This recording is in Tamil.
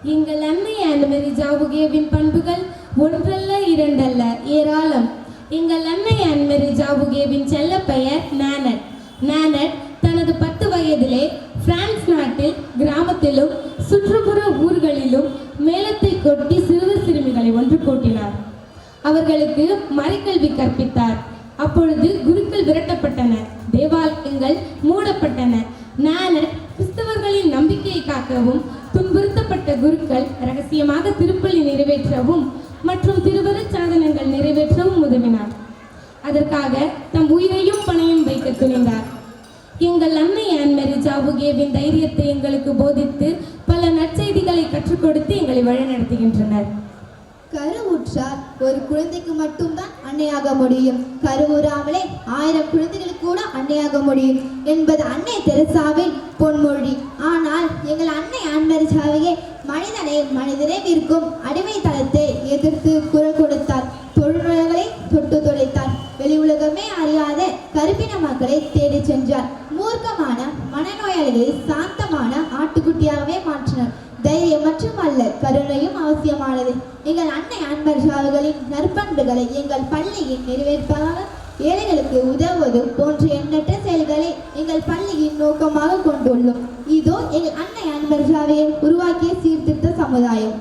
எங்கள் அன்னை ஆன்மரி ஜாவுகேவின் பண்புகள் ஒன்றல்ல இரண்டல்ல ஏராளம். எங்கள் அன்னை ஆன்மரி ஜாவுகேவின் செல்ல பெயர் நானட். நானட் தனது 10 வயதிலே பிரான்ஸ் நாட்டில் கிராமத்திலும் சுற்றுப்புற ஊர்களிலும் மேளத்தை கொட்டி சிறுவர் சிறுமிகளை ஒன்று கூட்டினார். அவர்களுக்கு மறைக்கல்வி கற்பித்தார். அப்பொழுது குருக்கள் விரட்டப்பட்டனர், தேவாலயங்கள் மூடப்பட்டன. நானட் கிறிஸ்தவர்களின் நம்பிக்கையை காக்கவும், துன்புறுத்தப்பட்ட குருக்கள் ரகசியமாக திருப்பலி நிறைவேற்றவும் மற்றும் திருவருட் சாதனங்கள் நிறைவேற்றவும் உதவினார். அதற்காக தம் உயிரையும் பணையும் வைக்க துணிந்தார். எங்கள் அன்னை ஆன்மரி ஜாவுகேவின் தைரியத்தை எங்களுக்கு போதித்து பல நற்செய்திகளை கற்றுக் கொடுத்து எங்களை வழிநடத்துகின்றனர். கருவுற்றார் ஒரு குழந்தைக்கு மட்டும்தான் அன்னையாக முடியும், கருவுறாமலே 1000 குழந்தைகளுக்கு கூட அன்னையாக முடியும் என்பது அன்னை தெரசாவின் பொன்மொழி. ஆனால் எங்கள் அன்னை ஆன்மரி ஜாவுகே மனிதனை விற்கும் அடிமை தளத்தை எதிர்த்து குரல் கொடுத்தார். தொழுநோய்களை தொட்டு தொலைத்தார். வெளி உலகமே அறியாத கருப்பின மக்களை தேடி சென்றார். மூர்க்கமான மனநோயாளிகளை சாந்தமான ஆட்டுக்குட்டியாகவே மாற்றினார். தைரியம் மட்டுமல்ல, கருணையும் அவசியமானது. எங்கள் அன்னை ஆன்மரி ஜாவுகேவின் நற்பண்புகளை எங்கள் பள்ளியின் நிறைவேற்பாக ஏழைகளுக்கு உதவுவது போன்ற எண்ணற்ற செயல்களை எங்கள் பள்ளியின் நோக்கமாக கொண்டுள்ளோம். இதோ எங்கள் அன்னை ஆன்மரி ஜாவுகே உருவாக்கிய சீர்திருத்த சமுதாயம்.